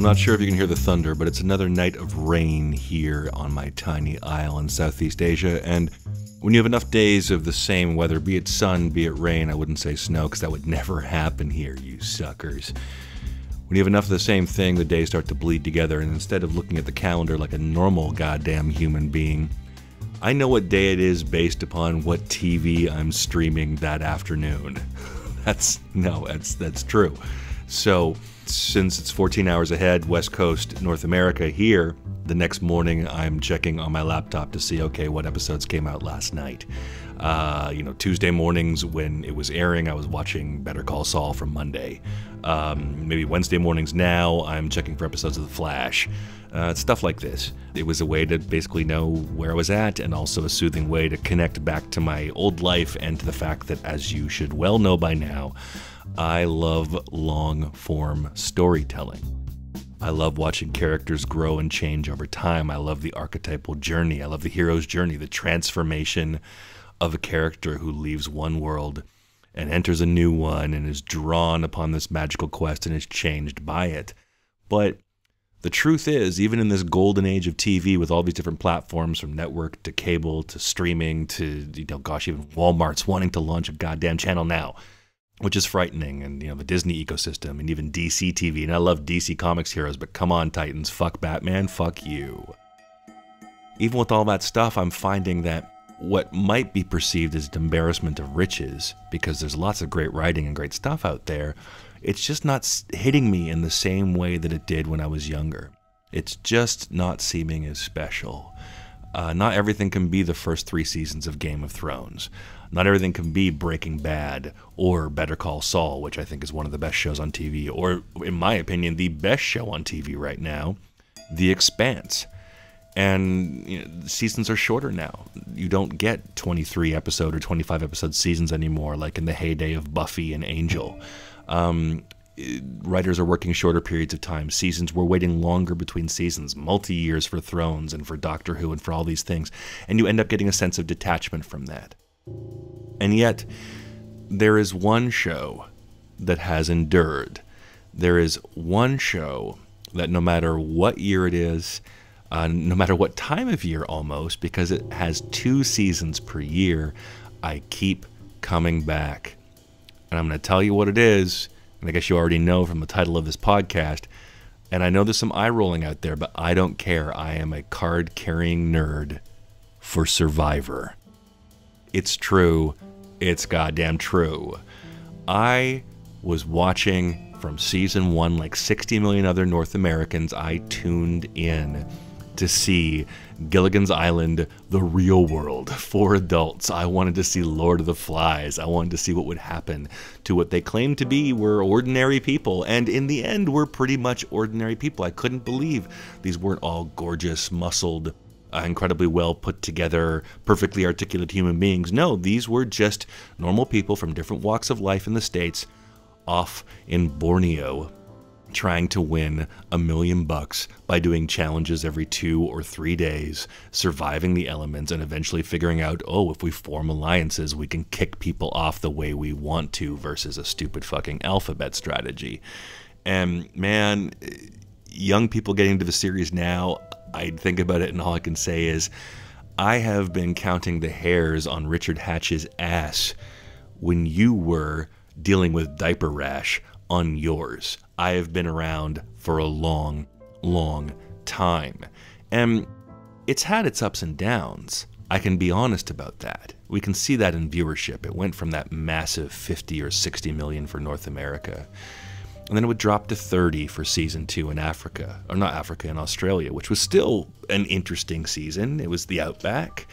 not sure if you can hear the thunder, but it's another night of rain here on my tiny isle in Southeast Asia, and when you have enough days of the same weather, be it sun, be it rain, I wouldn't say snow, because that would never happen here, you suckers. When you have enough of the same thing, the days start to bleed together, and instead of looking at the calendar like a normal goddamn human being, I know what day it is based upon what TV I'm streaming that afternoon. That's true. So, since it's 14 hours ahead, West Coast, North America here, the next morning I'm checking on my laptop to see, okay, what episodes came out last night. Tuesday mornings when it was airing, I was watching Better Call Saul from Monday. Maybe Wednesday mornings now, I'm checking for episodes of The Flash. Stuff like this. It was a way to basically know where I was at, and also a soothing way to connect back to my old life and to the fact that, as you should well know by now, I love long-form storytelling. I love watching characters grow and change over time. I love the archetypal journey. I love the hero's journey, the transformation of a character who leaves one world and enters a new one and is drawn upon this magical quest and is changed by it. But the truth is, even in this golden age of TV with all these different platforms, from network to cable to streaming to, even Walmart's wanting to launch a goddamn channel now, which is frightening, and the Disney ecosystem, and even DC TV, and I love DC Comics heroes, but come on, Titans, fuck Batman, fuck you. Even with all that stuff, I'm finding that what might be perceived as an embarrassment of riches, because there's lots of great writing and great stuff out there, it's just not hitting me in the same way that it did when I was younger. It's just not seeming as special. Not everything can be the first 3 seasons of Game of Thrones. Not everything can be Breaking Bad or Better Call Saul, which I think is one of the best shows on TV, or, in my opinion, the best show on TV right now, The Expanse. And seasons are shorter now. You don't get 23 episode or 25 episode seasons anymore, like in the heyday of Buffy and Angel. Writers are working shorter periods of time. We're waiting longer between seasons, multi-years for Thrones and for Doctor Who and for all these things. And you end up getting a sense of detachment from that. And yet, there is one show that has endured. There is one show that no matter what year it is, no matter what time of year almost, because it has 2 seasons per year, I keep coming back. And I'm going to tell you what it is, and I guess you already know from the title of this podcast, and I know there's some eye rolling out there, but I don't care. I am a card-carrying nerd for Survivor. It's true. It's goddamn true. I was watching from season 1 like 60 million other North Americans. I tuned in to see Gilligan's Island, the real world, for adults. I wanted to see Lord of the Flies. I wanted to see what would happen to what they claimed to be were ordinary people, and in the end were pretty much ordinary people. I couldn't believe these weren't all gorgeous, muscled, incredibly well put together, perfectly articulate human beings. No, these were just normal people from different walks of life in the States, off in Borneo, trying to win $1 million by doing challenges every 2 or 3 days, surviving the elements, and eventually figuring out, oh, if we form alliances, we can kick people off the way we want to versus a stupid fucking alphabet strategy. And man, young people getting into the series now, I think about it and all I can say is, I have been counting the hairs on Richard Hatch's ass when you were dealing with diaper rash on yours. I have been around for a long, long time. And it's had its ups and downs. I can be honest about that. We can see that in viewership. It went from that massive 50 or 60 million for North America. And then it would drop to 30 for season 2 in Africa. Or not Africa, in Australia, which was still an interesting season. It was the Outback.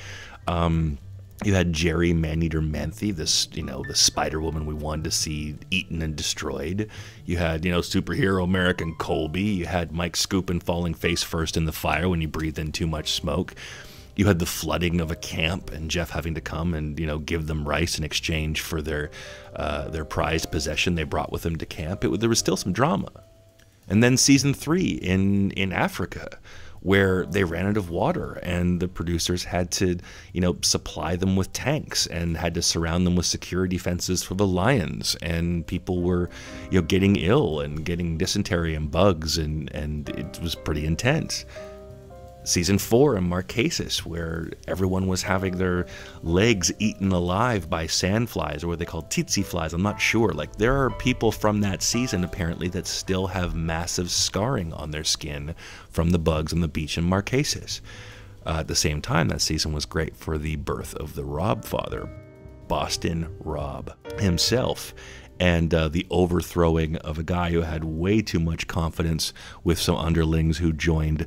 You had Jerry Maneater Manthe, this, the Spider-Woman we wanted to see eaten and destroyed. You had, superhero American Colby. You had Mike Scoopin falling face first in the fire when he breathed in too much smoke. You had the flooding of a camp and Jeff having to come and, give them rice in exchange for their prized possession they brought with them to camp. There was still some drama. And then season 3 in Africa, where they ran out of water and the producers had to, supply them with tanks and had to surround them with security fences for the lions. And people were, getting ill and getting dysentery and bugs, and it was pretty intense. Season 4 in Marquesas, where everyone was having their legs eaten alive by sandflies, or what they call tsetse flies. I'm not sure. Like, there are people from that season, apparently, that still have massive scarring on their skin from the bugs on the beach in Marquesas. At the same time, that season was great for the birth of the Rob father, Boston Rob himself, and the overthrowing of a guy who had way too much confidence with some underlings who joined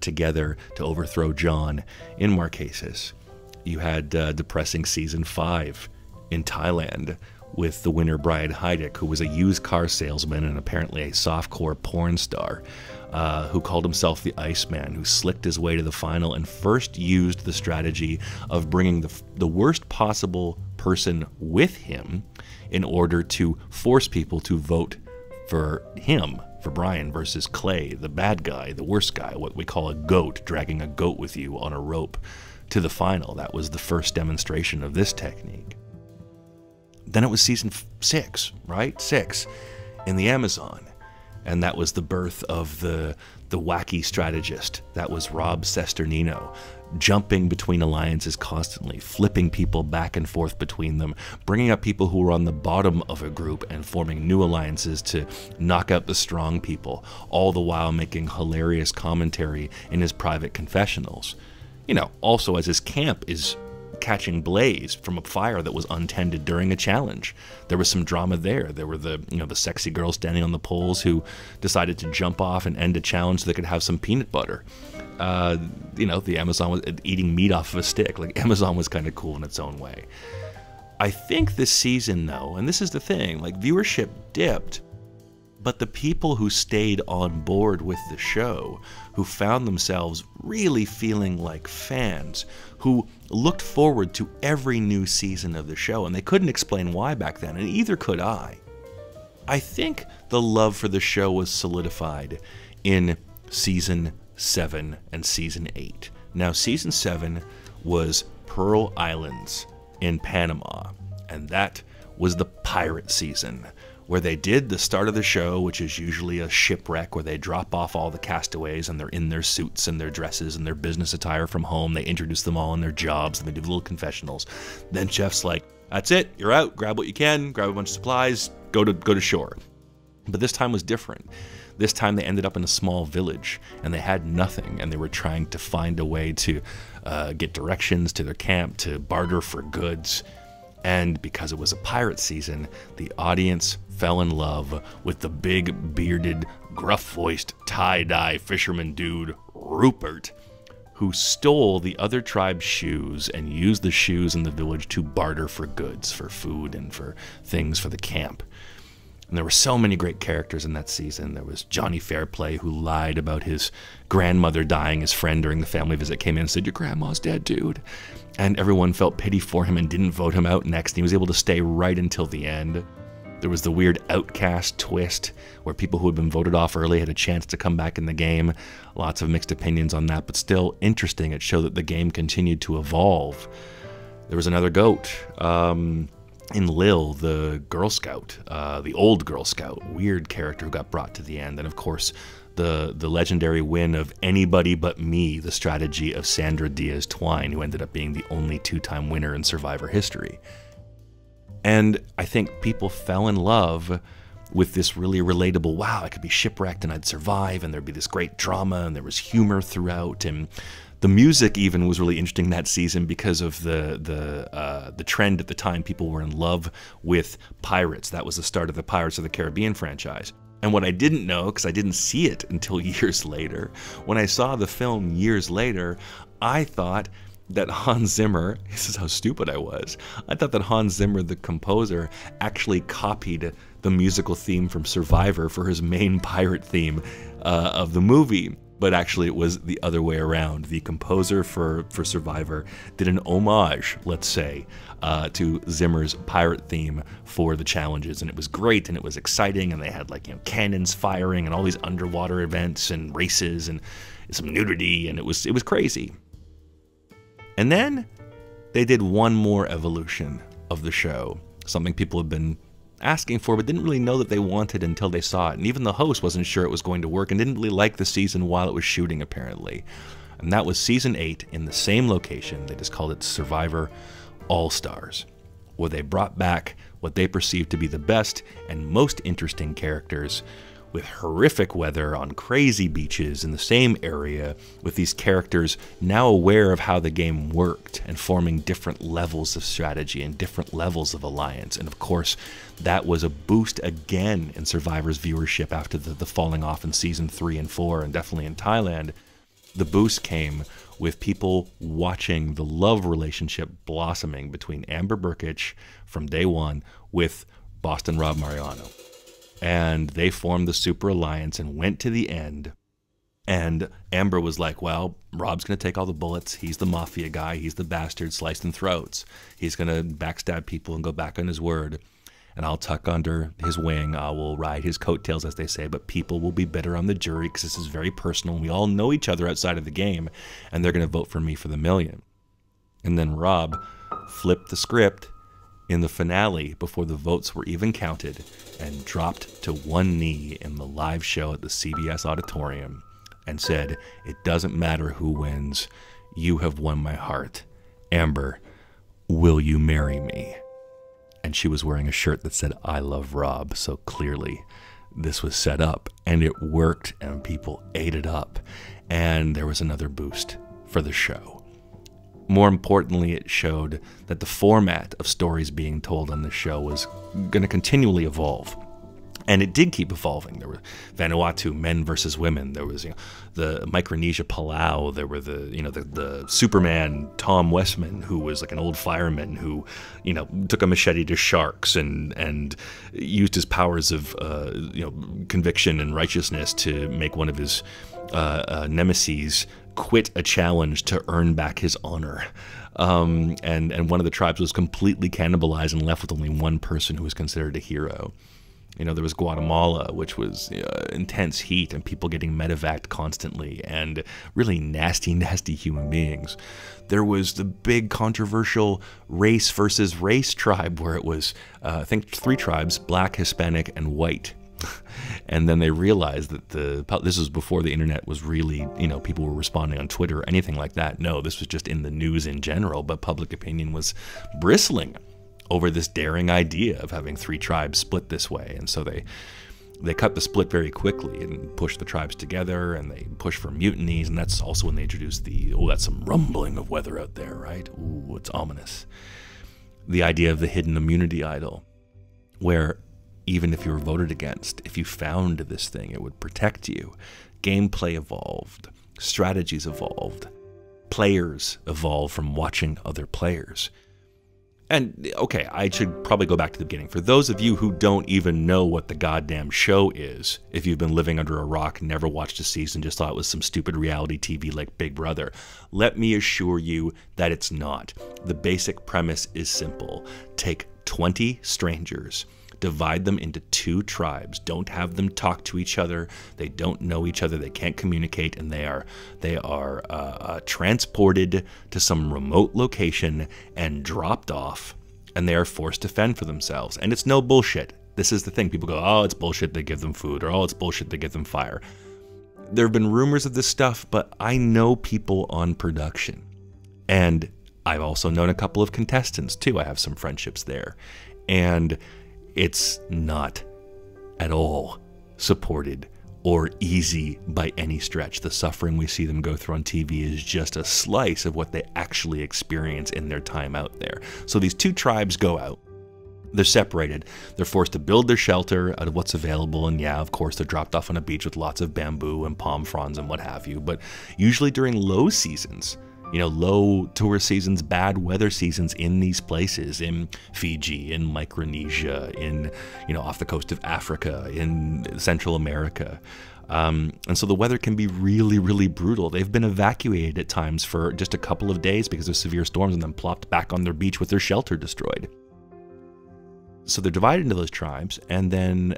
together to overthrow John in Marquesas. You had depressing season 5 in Thailand with the winner Brian Heidick, who was a used car salesman and apparently a softcore porn star, who called himself the Iceman, who slicked his way to the final and first used the strategy of bringing the worst possible person with him in order to force people to vote for him, for Brian, versus Clay, the bad guy, the worst guy, what we call a goat, dragging a goat with you on a rope to the final. That was the first demonstration of this technique. Then it was season 6, right? 6 in the Amazon. And that was the birth of the wacky strategist. That was Rob Cesternino, jumping between alliances constantly, flipping people back and forth between them, bringing up people who were on the bottom of a group and forming new alliances to knock out the strong people, all the while making hilarious commentary in his private confessionals. Also as his camp is catching blaze from a fire that was untended during a challenge. There was some drama there. There were the sexy girls standing on the poles who decided to jump off and end a challenge so they could have some peanut butter. The Amazon was eating meat off of a stick. Like, Amazon was kind of cool in its own way. I think this season, though, and this is the thing, like, viewership dipped, but the people who stayed on board with the show, who found themselves really feeling like fans, who looked forward to every new season of the show, and they couldn't explain why back then, and either could I. I think the love for the show was solidified in season 7 and season 8. Now, season 7 was Pearl Islands in Panama, and that was the pirate season, where they did the start of the show, which is usually a shipwreck where they drop off all the castaways and they're in their suits and their dresses and their business attire from home. They introduce them all in their jobs and they do little confessionals. Then Jeff's like, that's it, you're out, grab what you can, grab a bunch of supplies, go to shore. But this time was different. This time they ended up in a small village and they had nothing, and they were trying to find a way to get directions to their camp, to barter for goods. And because it was a pirate season, the audience fell in love with the big, bearded, gruff-voiced, tie-dye fisherman dude, Rupert, who stole the other tribe's shoes and used the shoes in the village to barter for goods, for food, and for things for the camp. And there were so many great characters in that season. There was Johnny Fairplay, who lied about his grandmother dying. His friend during the family visit came in and said, your grandma's dead, dude. And everyone felt pity for him and didn't vote him out next. And he was able to stay right until the end. There was the weird outcast twist where people who had been voted off early had a chance to come back in the game. Lots of mixed opinions on that, but still interesting. It showed that the game continued to evolve. There was another goat. In Lil, the Girl Scout, the old Girl Scout, weird character who got brought to the end. And of course, the legendary win of Anybody But Me, the strategy of Sandra Diaz-Twine, who ended up being the only 2-time winner in Survivor history. And I think people fell in love with this really relatable, wow, I could be shipwrecked and I'd survive, and there'd be this great drama, and there was humor throughout, and the music even was really interesting that season because of the trend at the time. People were in love with pirates. That was the start of the Pirates of the Caribbean franchise. And what I didn't know, because I didn't see it until years later, when I saw the film years later, I thought that Hans Zimmer, this is how stupid I was, I thought that Hans Zimmer, the composer, actually copied the musical theme from Survivor for his main pirate theme of the movie. But actually it was the other way around. The composer for Survivor did an homage, let's say, to Zimmer's pirate theme for the challenges, and it was great and it was exciting, and they had cannons firing and all these underwater events and races, and some nudity, and it was crazy. And then they did one more evolution of the show, something people have been asking for but didn't really know that they wanted until they saw it. And even the host wasn't sure it was going to work and didn't really like the season while it was shooting, apparently. And that was season 8 in the same location. They just called it Survivor All-Stars, where they brought back what they perceived to be the best and most interesting characters, with horrific weather on crazy beaches in the same area, with these characters now aware of how the game worked and forming different levels of strategy and different levels of alliance. And of course, that was a boost again in Survivor's viewership after the falling off in season 3 and 4, and definitely in Thailand. The boost came with people watching the love relationship blossoming between Amber Burkich from day one with Boston Rob Mariano. And they formed the Super Alliance and went to the end. And Amber was like, well, Rob's going to take all the bullets. He's the mafia guy. He's the bastard slicing throats. He's going to backstab people and go back on his word. And I'll tuck under his wing. I will ride his coattails, as they say. But people will be bitter on the jury because this is very personal. We all know each other outside of the game. And they're going to vote for me for the million. And then Rob flipped the script in the finale before the votes were even counted and dropped to one knee in the live show at the CBS auditorium and said, "It doesn't matter who wins. You have won my heart. Amber, will you marry me?" And she was wearing a shirt that said, "I love Rob." So clearly this was set up, and it worked, and people ate it up. And there was another boost for the show. More importantly, it showed that the format of stories being told on the show was going to continually evolve. And it did keep evolving. There were Vanuatu men versus women. There was the Micronesia Palau. There were the Superman Tom Westman, who was like an old fireman who took a machete to sharks and used his powers of conviction and righteousness to make one of his nemeses quit a challenge to earn back his honor. And one of the tribes was completely cannibalized and left with only one person who was considered a hero. There was Guatemala, which was intense heat and people getting medevaced constantly and really nasty, nasty human beings. There was the big controversial race versus race tribe where it was, I think, 3 tribes, black, Hispanic, and white. And then they realized that this was before the internet was really, people were responding on Twitter or anything like that. No, this was just in the news in general, but public opinion was bristling over this daring idea of having 3 tribes split this way. And so they cut the split very quickly and pushed the tribes together, and they pushed for mutinies. And that's also when they introduced that's some rumbling of weather out there, right? Ooh, it's ominous. The idea of the hidden immunity idol, where even if you were voted against, if you found this thing, it would protect you. Gameplay evolved. Strategies evolved. Players evolved from watching other players. And, okay, I should probably go back to the beginning. For those of you who don't even know what the goddamn show is, if you've been living under a rock, never watched a season, just thought it was some stupid reality TV like Big Brother, let me assure you that it's not. The basic premise is simple. Take 20 strangers, divide them into 2 tribes, don't have them talk to each other, they don't know each other, they can't communicate, and they are transported to some remote location and dropped off, and they are forced to fend for themselves. And it's no bullshit. This is the thing. People go, oh, it's bullshit, they give them food, or oh, it's bullshit, they give them fire. There have been rumors of this stuff, but I know people on production. And I've also known a couple of contestants, too. I have some friendships there. And it's not at all supported or easy by any stretch. The suffering we see them go through on TV is just a slice of what they actually experience in their time out there. So these 2 tribes go out. They're separated. They're forced to build their shelter out of what's available. And yeah, of course, they're dropped off on a beach with lots of bamboo and palm fronds and what have you. But usually during low seasons, low tourist seasons, bad weather seasons in these places, in Fiji, in Micronesia, in, off the coast of Africa, in Central America. And so the weather can be really, really brutal. They've been evacuated at times for just a couple of days because of severe storms and then plopped back on their beach with their shelter destroyed. So they're divided into those tribes, and then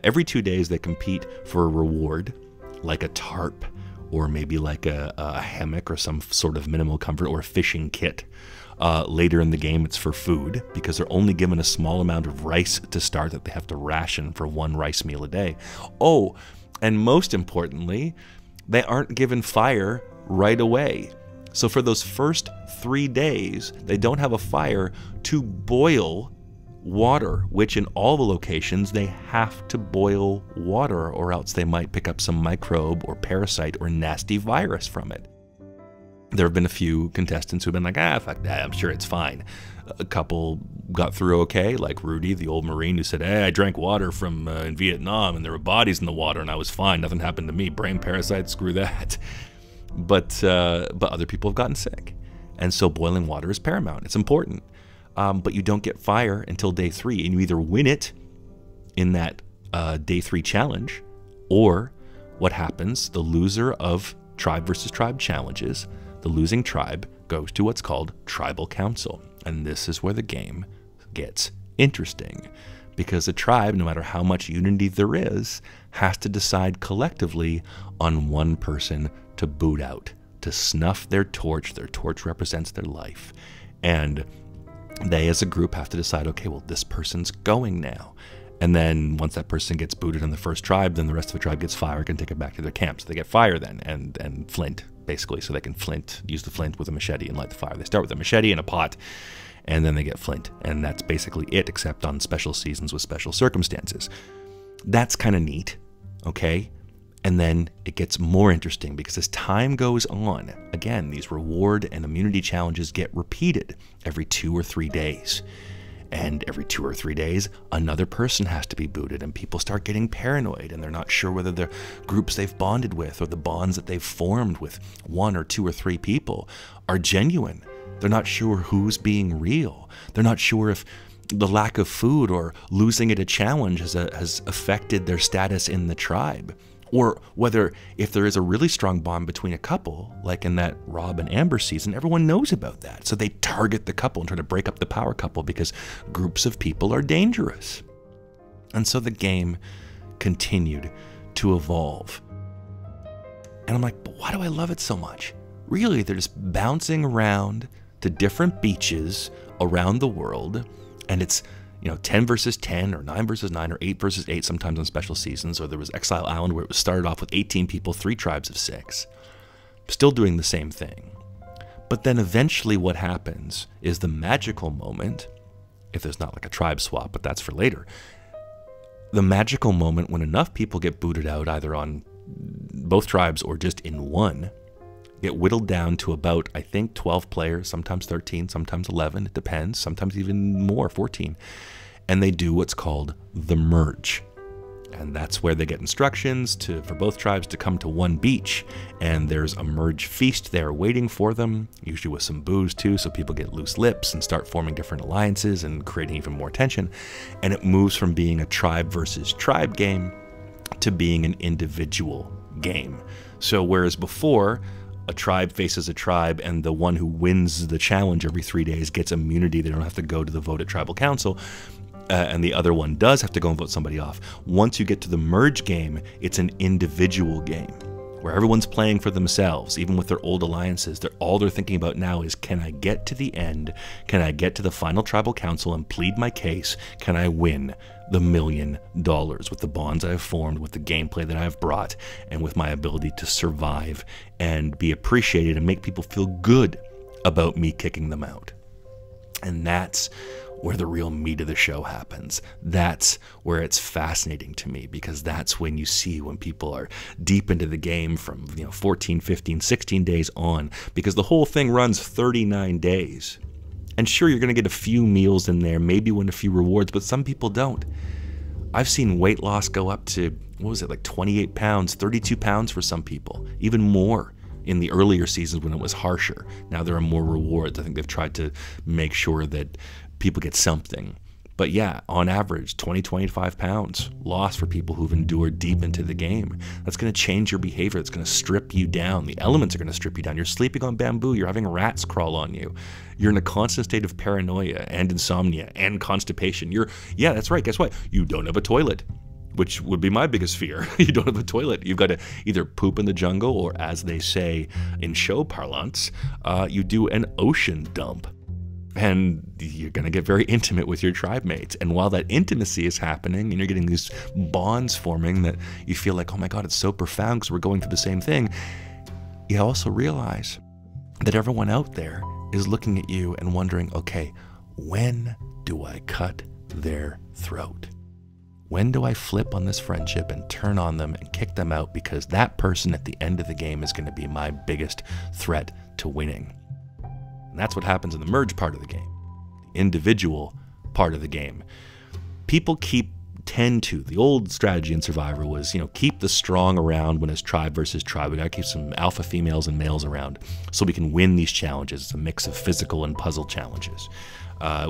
every 2 days they compete for a reward, like a tarp or maybe like a hammock or some sort of minimal comfort, or a fishing kit. Later in the game, it's for food, because they're only given a small amount of rice to start that they have to ration for 1 rice meal a day. Oh, and most importantly, they aren't given fire right away. So for those first 3 days, they don't have a fire to boil water, which in all the locations, they have to boil water, or else they might pick up some microbe or parasite or nasty virus from it. There have been a few contestants who've been like, fuck that, I'm sure it's fine. A couple got through okay, like Rudy, the old Marine, who said, I drank water from in Vietnam, and there were bodies in the water, and I was fine, nothing happened to me. Brain parasites, screw that. But other people have gotten sick. And so boiling water is paramount. It's important. But you don't get fire until day 3, and you either win it in that day 3 challenge, or what happens, the loser of tribe versus tribe challenges, the losing tribe goes to what's called tribal council. And this is where the game gets interesting, because a tribe, no matter how much unity there is, has to decide collectively on one person to boot out, to snuff their torch. Their torch represents their life. And they as a group have to decide, okay, well, this person's going now. And then once that person gets booted on the first tribe, then the rest of the tribe gets fire, can take it back to their camp. So they get fire then, and flint, basically, so they can use the flint with a machete and light the fire. They start with a machete and a pot, and then they get flint. And that's basically it, except on special seasons with special circumstances. That's kind of neat, okay? And then it gets more interesting, because as time goes on, again, these reward and immunity challenges get repeated every 2 or 3 days. And every 2 or 3 days, another person has to be booted, and people start getting paranoid, and they're not sure whether the groups they've bonded with or the bonds that they've formed with 1 or 2 or 3 people are genuine. They're not sure who's being real. They're not sure if the lack of food or losing at a challenge has affected their status in the tribe. Or whether, if there is a really strong bond between a couple, like in that Rob and Amber season, everyone knows about that. So they target the couple and try to break up the power couple, because groups of people are dangerous. And so the game continued to evolve. And I'm like, but why do I love it so much? Really, they're just bouncing around to different beaches around the world, and it's 10 versus 10, or 9 versus 9, or 8 versus 8, sometimes on special seasons. Or there was Exile Island, where it was started off with 18 people, 3 tribes of 6. Still doing the same thing. But then eventually what happens is the magical moment, if there's not like a tribe swap, but that's for later, the magical moment when enough people get booted out, either on both tribes or just in one, get whittled down to about, I think, 12 players, sometimes 13, sometimes 11, it depends, sometimes even more, 14. And they do what's called the merge. And that's where they get instructions for both tribes to come to one beach. And there's a merge feast there waiting for them, usually with some booze too, so people get loose lips and start forming different alliances and creating even more tension. And it moves from being a tribe versus tribe game to being an individual game. So whereas before, a tribe faces a tribe, and the one who wins the challenge every 3 days gets immunity. They don't have to go to the vote at tribal council, and the other one does have to go and vote somebody off. Once you get to the merge game, it's an individual game where everyone's playing for themselves, even with their old alliances. All they're thinking about now is, can I get to the end? Can I get to the final tribal council and plead my case? Can I win the $1 million with the bonds I have formed, with the gameplay that I have brought, and with my ability to survive and be appreciated and make people feel good about me kicking them out? And that's where the real meat of the show happens. That's where it's fascinating to me, because that's when you see when people are deep into the game from 14, 15, 16 days on, because the whole thing runs 39 days. And sure, you're going to get a few meals in there, maybe win a few rewards, but some people don't. I've seen weight loss go up to, like 28 pounds, 32 pounds for some people, even more in the earlier seasons when it was harsher. Now there are more rewards. I think they've tried to make sure that people get something. But yeah, on average, 20, 25 pounds lost for people who've endured deep into the game. That's going to change your behavior. It's going to strip you down. The elements are going to strip you down. You're sleeping on bamboo. You're having rats crawl on you. You're in a constant state of paranoia and insomnia and constipation. Yeah, that's right. Guess what? You don't have a toilet. which would be my biggest fear. You don't have a toilet. You've got to either poop in the jungle, or as they say in show parlance, you do an ocean dump. And you're going to get very intimate with your tribe mates. And while that intimacy is happening and you're getting these bonds forming that you feel like, oh my God, it's so profound because we're going through the same thing, you also realize that everyone out there is looking at you and wondering, okay, when do I cut their throat? When do I flip on this friendship and turn on them and kick them out, because that person at the end of the game is going to be my biggest threat to winning? And that's what happens in the merge part of the game, the individual part of the game. People tend to, the old strategy in Survivor was, keep the strong around when it's tribe versus tribe. We gotta keep some alpha females and males around so we can win these challenges. It's a mix of physical and puzzle challenges,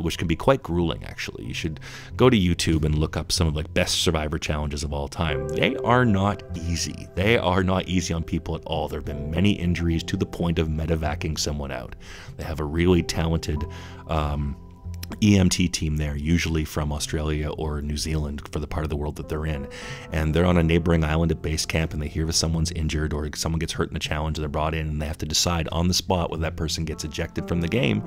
which can be quite grueling, actually. You should go to YouTube and look up some of the best Survivor challenges of all time. They are not easy. They are not easy on people at all. There have been many injuries to the point of medevacing someone out. They have a really talented EMT team there, usually from Australia or New Zealand for the part of the world that they're in. And they're on a neighboring island at base camp, and they hear if someone's injured or someone gets hurt in the challenge, they're brought in, and they have to decide on the spot whether that person gets ejected from the game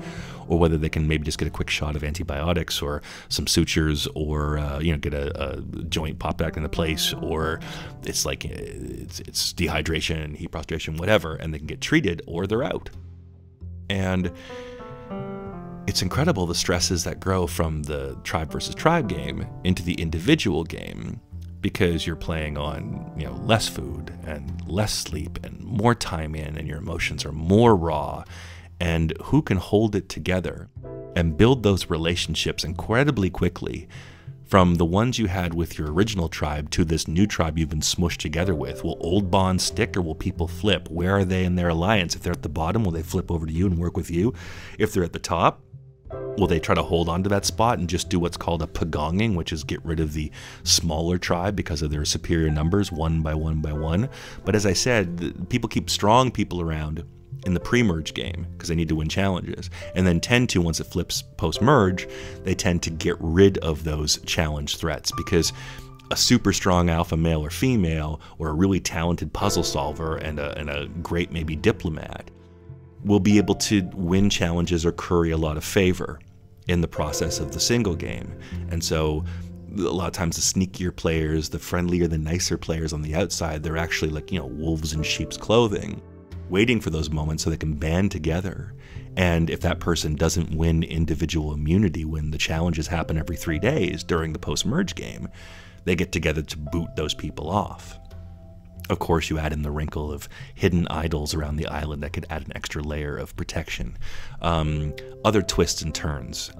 or whether they can maybe just get a quick shot of antibiotics or some sutures, or get a joint popped back into place, or it's like it's dehydration, heat prostration, whatever, and they can get treated or they're out. And it's incredible the stresses that grow from the tribe versus tribe game into the individual game, because you're playing on less food and less sleep and more time in, and your emotions are more raw. And who can hold it together and build those relationships incredibly quickly, from the ones you had with your original tribe to this new tribe you've been smushed together with? Will old bonds stick, or will people flip? Where are they in their alliance? If they're at the bottom, will they flip over to you and work with you? If they're at the top, will they try to hold on to that spot and just do what's called a pagonging, which is get rid of the smaller tribe because of their superior numbers, one by one by one? But as I said, people keep strong people around in the pre-merge game because they need to win challenges, and then tend to, once it flips post-merge, they tend to get rid of those challenge threats, because a super strong alpha male or female, or a really talented puzzle solver and a great maybe diplomat, will be able to win challenges or curry a lot of favor in the process of the single game. And so a lot of times the sneakier players, the friendlier, the nicer players on the outside, they're actually like, wolves in sheep's clothing, waiting for those moments so they can band together. And if that person doesn't win individual immunity when the challenges happen every 3 days during the post-merge game, they get together to boot those people off. Of course, you add in the wrinkle of hidden idols around the island that could add an extra layer of protection. Other twists and turns,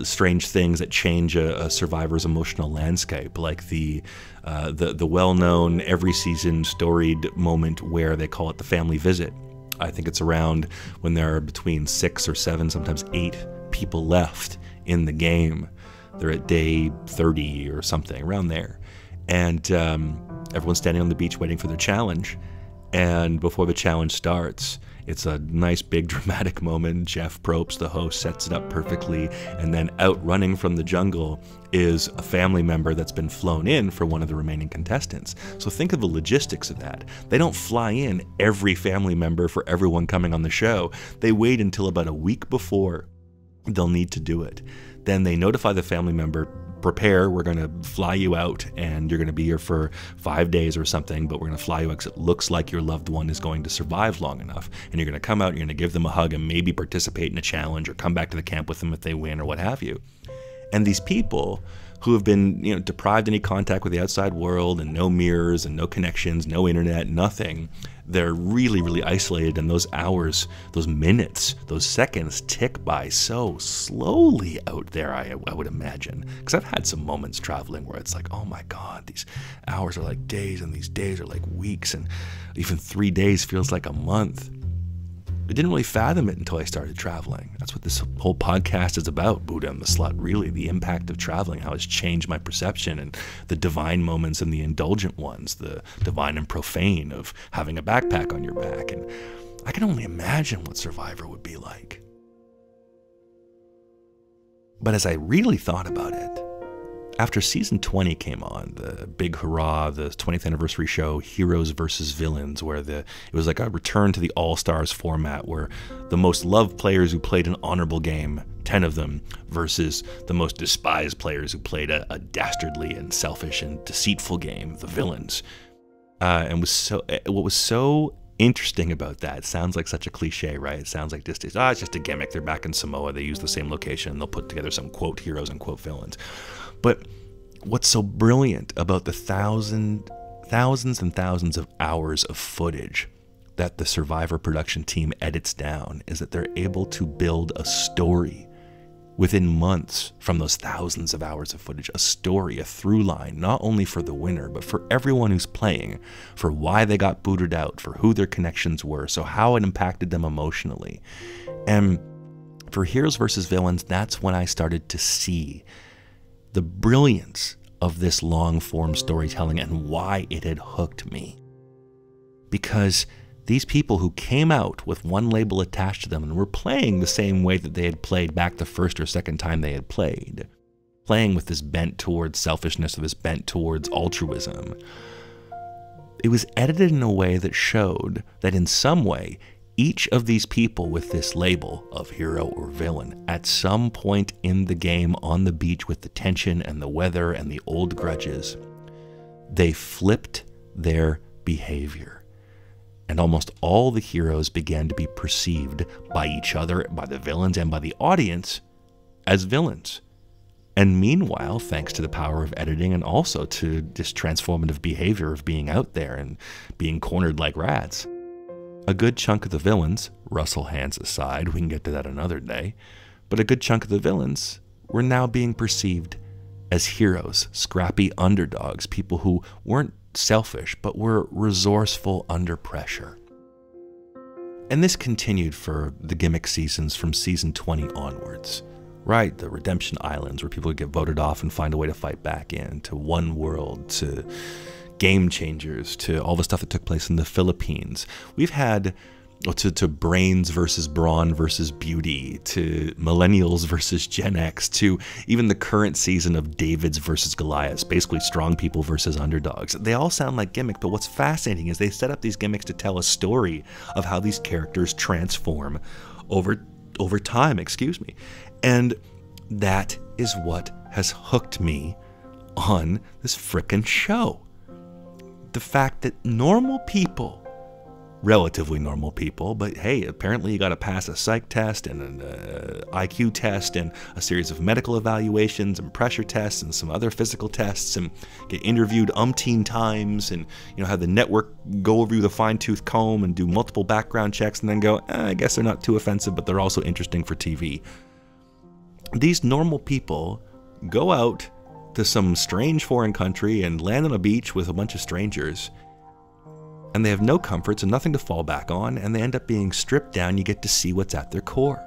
strange things that change a survivor's emotional landscape, like the well-known every season storied moment where they call it the family visit. I think it's around when there are between 6 or 7, sometimes 8 people left in the game. They're at day 30 or something, around there. And everyone's standing on the beach waiting for their challenge. And before the challenge starts, it's a nice big dramatic moment. Jeff Probst, the host, sets it up perfectly. And then out running from the jungle is a family member that's been flown in for one of the remaining contestants. So think of the logistics of that. They don't fly in every family member for everyone coming on the show. They wait until about a week before they'll need to do it. Then they notify the family member, prepare, we're going to fly you out and you're going to be here for 5 days or something, but we're going to fly you out because it looks like your loved one is going to survive long enough. And you're going to come out, and you're going to give them a hug and maybe participate in a challenge or come back to the camp with them if they win or what have you. And these people who have been, deprived any contact with the outside world, and no mirrors and no connections, no internet, nothing, they're really, really isolated, and those hours, those minutes, those seconds tick by so slowly out there, I would imagine. Because I've had some moments traveling where it's like, oh my God, these hours are like days, and these days are like weeks, and even 3 days feels like a month. I didn't really fathom it until I started traveling. That's what this whole podcast is about, Buddha and the Slut, really. The impact of traveling, how it's changed my perception, and the divine moments and the indulgent ones, the divine and profane of having a backpack on your back. And I can only imagine what Survivor would be like. But as I really thought about it, After season 20 came on, the big hurrah, the 20th anniversary show, Heroes versus Villains, where it was like a return to the All-Stars format, where the most loved players who played an honorable game, 10 of them, versus the most despised players who played a dastardly and selfish and deceitful game, the villains. What was so interesting about that, it sounds like such a cliche, right? It sounds like it's just a gimmick. They're back in Samoa. They use the same location. They'll put together some quote heroes and quote villains. But what's so brilliant about the thousands and thousands of hours of footage that the Survivor production team edits down is that they're able to build a story within months from those thousands of hours of footage, a story, a through line, not only for the winner, but for everyone who's playing, for why they got booted out, for who their connections were, so how it impacted them emotionally. And for Heroes versus Villains, that's when I started to see the brilliance of this long-form storytelling and why it had hooked me. Because these people who came out with one label attached to them and were playing the same way that they had played back the first or second time they had played, playing with this bent towards selfishness or this bent towards altruism, it was edited in a way that showed that in some way, each of these people with this label of hero or villain, at some point in the game on the beach with the tension and the weather and the old grudges, they flipped their behavior. And almost all the heroes began to be perceived by each other, by the villains, and by the audience as villains. And meanwhile, thanks to the power of editing and also to this transformative behavior of being out there and being cornered like rats, a good chunk of the villains, Russell Hands aside, we can get to that another day, but a good chunk of the villains were now being perceived as heroes, scrappy underdogs, people who weren't selfish but were resourceful under pressure. And this continued for the gimmick seasons from season 20 onwards. Right, the Redemption Islands, where people would get voted off and find a way to fight back in, to One World, to Game Changers, to all the stuff that took place in the Philippines. We've had to brains versus brawn versus beauty, to millennials versus Gen X, to even the current season of Davids versus Goliaths, basically strong people versus underdogs. They all sound like gimmicks, but what's fascinating is they set up these gimmicks to tell a story of how these characters transform over time, And that is what has hooked me on this frickin' show. The fact that normal people, relatively normal people, but hey, apparently you got to pass a psych test and an IQ test and a series of medical evaluations and pressure tests and some other physical tests and get interviewed umpteen times and have the network go over you with a fine-tooth comb and do multiple background checks and then go, I guess they're not too offensive, but they're also interesting for TV. These normal people go out to some strange foreign country and land on a beach with a bunch of strangers, and they have no comforts and nothing to fall back on, and they end up being stripped down. You get to see what's at their core.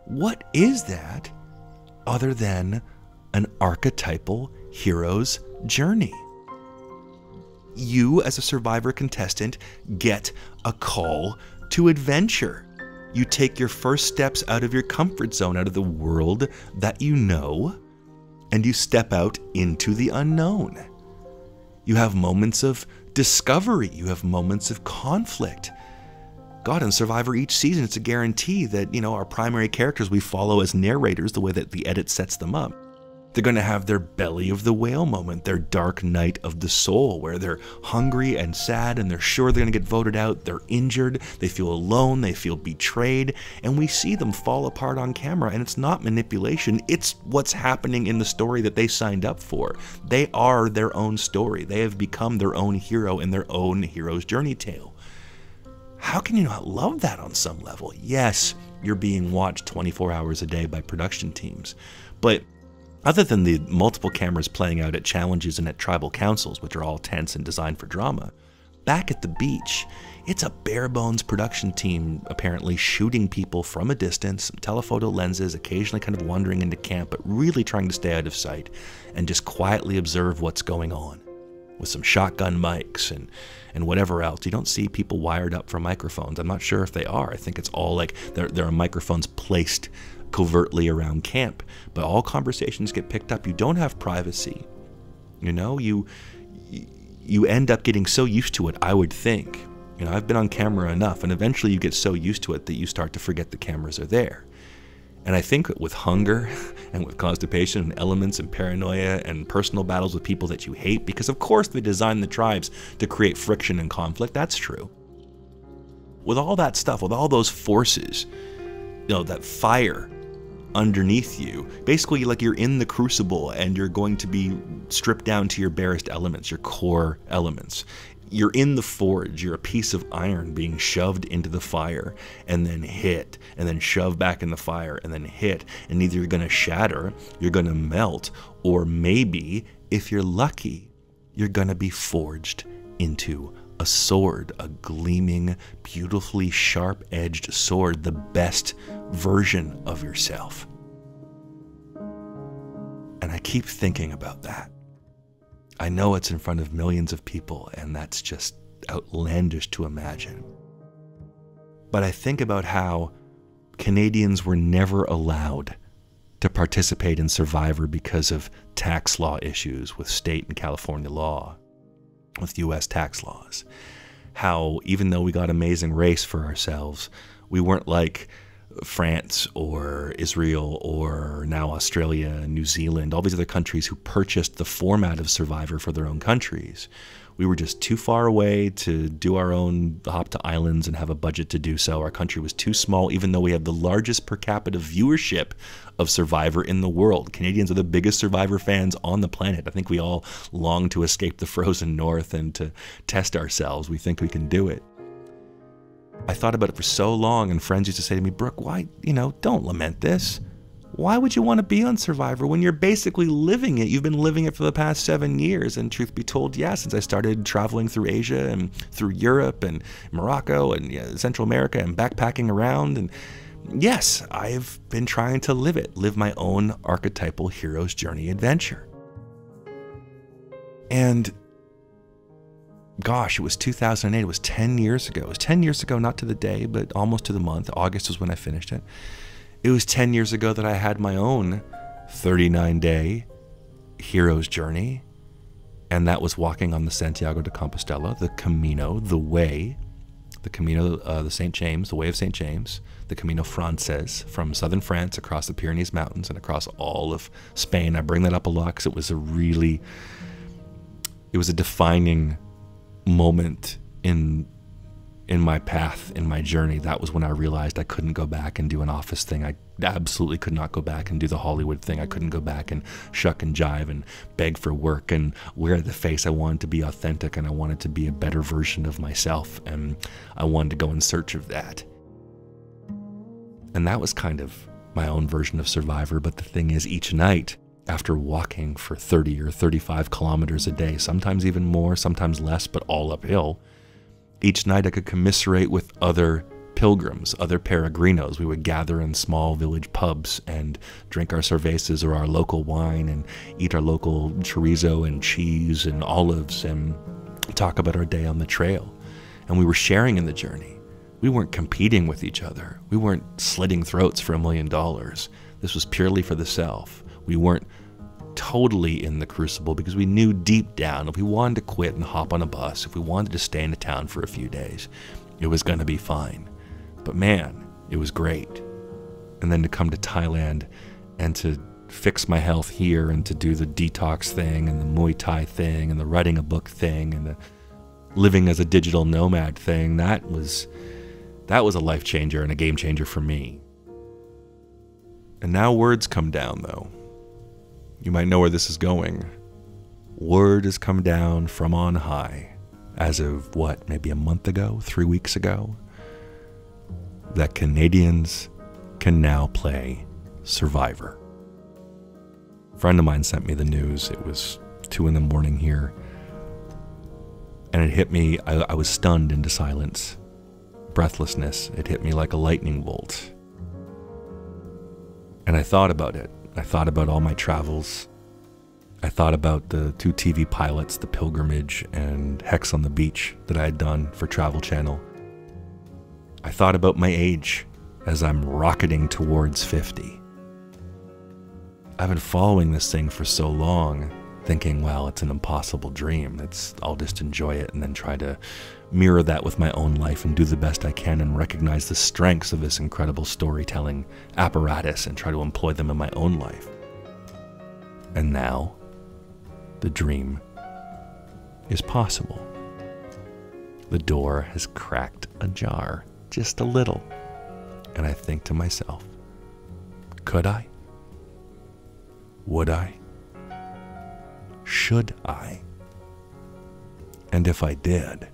What is that other than an archetypal hero's journey? You, as a Survivor contestant, get a call to adventure. You take your first steps out of your comfort zone, out of the world that you know, and you step out into the unknown. You have moments of discovery. You have moments of conflict. God, in Survivor each season, it's a guarantee that, our primary characters we follow as narrators, the way that the edit sets them up, they're going to have their belly of the whale moment, their dark night of the soul, where they're hungry and sad and they're sure they're going to get voted out. They're injured. They feel alone. They feel betrayed. And we see them fall apart on camera. And it's not manipulation. It's what's happening in the story that they signed up for. They are their own story. They have become their own hero in their own hero's journey tale. How can you not love that on some level? Yes, you're being watched 24 hours a day by production teams. But other than the multiple cameras playing out at challenges and at tribal councils, which are all tense and designed for drama, back at the beach, it's a bare-bones production team apparently shooting people from a distance, telephoto lenses, occasionally kind of wandering into camp, but really trying to stay out of sight and just quietly observe what's going on with some shotgun mics and whatever else. You don't see people wired up for microphones. I'm not sure if they are. I think it's all like there are microphones placed covertly around camp, but all conversations get picked up. You don't have privacy. You know, you end up getting so used to it, I would think. You know, I've been on camera enough, and eventually you get so used to it that you start to forget the cameras are there. And I think with hunger and with constipation and elements and paranoia and personal battles with people that you hate, because of course they designed the tribes to create friction and conflict, that's true. With all that stuff, with all those forces, you know, that fire underneath you, basically like you're in the crucible and you're going to be stripped down to your barest elements, your core elements. You're in the forge, you're a piece of iron being shoved into the fire and then hit and then shoved back in the fire and then hit, and either you're going to shatter, you're going to melt, or maybe, if you're lucky, you're going to be forged into a sword, a gleaming, beautifully sharp-edged sword, the best version of yourself. And I keep thinking about that. I know it's in front of millions of people, and that's just outlandish to imagine. But I think about how Canadians were never allowed to participate in Survivor because of tax law issues with state and California law, with US tax laws. How even though we got amazing race for ourselves, we weren't like France or Israel or now Australia, New Zealand, all these other countries who purchased the format of Survivor for their own countries. We were just too far away to do our own hop to islands and have a budget to do so. Our country was too small, even though we have the largest per capita viewership of Survivor in the world. Canadians are the biggest Survivor fans on the planet. I think we all long to escape the frozen north and to test ourselves. We think we can do it. I thought about it for so long, and friends used to say to me, Brooke, why, don't lament this. Why would you want to be on Survivor when you're basically living it? You've been living it for the past 7 years, and truth be told, yeah, since I started traveling through Asia and through Europe and Morocco and Central America and backpacking around, and yes, I've been trying to live my own archetypal hero's journey adventure. And gosh, it was 2008. It was 10 years ago. It was 10 years ago, not to the day, but almost to the month. August was when I finished it. It was 10 years ago that I had my own 39-day hero's journey, and that was walking on the Santiago de Compostela, the Camino, the Way, the Camino, the St. James, the Way of St. James, the Camino Frances, from southern France across the Pyrenees Mountains and across all of Spain. I bring that up a lot because it was a defining moment in my path, in my journey. That was when I realized I couldn't go back and do an office thing. I absolutely could not go back and do the Hollywood thing. I couldn't go back and shuck and jive and beg for work and wear the face. I wanted to be authentic, and I wanted to be a better version of myself, and I wanted to go in search of that. And that was kind of my own version of Survivor. But the thing is, each night, after walking for 30 or 35 kilometers a day, sometimes even more, sometimes less, but all uphill, each night I could commiserate with other pilgrims, other peregrinos. We would gather in small village pubs and drink our cervezas or our local wine and eat our local chorizo and cheese and olives and talk about our day on the trail. And we were sharing in the journey. We weren't competing with each other. We weren't slitting throats for $1 million. This was purely for the self. We weren't totally in the crucible because we knew deep down if we wanted to quit and hop on a bus, if we wanted to stay in a town for a few days, it was going to be fine. But man, it was great. And then to come to Thailand and to fix my health here and to do the detox thing and the Muay Thai thing and the writing a book thing and the living as a digital nomad thing, that was a life changer and a game changer for me. And now word's come down, though. You might know where this is going. Word has come down from on high, as of maybe a month ago, 3 weeks ago, that Canadians can now play Survivor. A friend of mine sent me the news. It was 2 a.m. here, and it hit me. I was stunned into silence, breathlessness. It hit me like a lightning bolt. And I thought about it. I thought about all my travels. I thought about the 2 TV pilots, The Pilgrimage and Hex on the Beach, that I had done for Travel Channel. I thought about my age as I'm rocketing towards 50. I've been following this thing for so long, thinking, well, it's an impossible dream. I'll just enjoy it and then try to mirror that with my own life and do the best I can and recognize the strengths of this incredible storytelling apparatus and try to employ them in my own life. And now, the dream is possible. The door has cracked ajar, just a little. And I think to myself, could I? Would I? Should I? And if I did,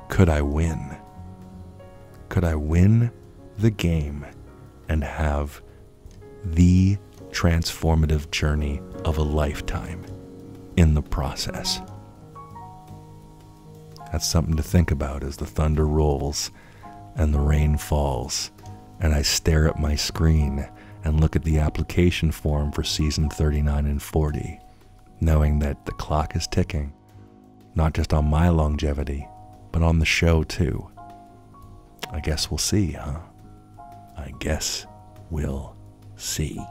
could I win? Could I win the game and have the transformative journey of a lifetime in the process? That's something to think about as the thunder rolls and the rain falls and I stare at my screen and look at the application form for season 39 and 40, knowing that the clock is ticking, not just on my longevity, but on the show too. I guess we'll see, huh? I guess we'll see.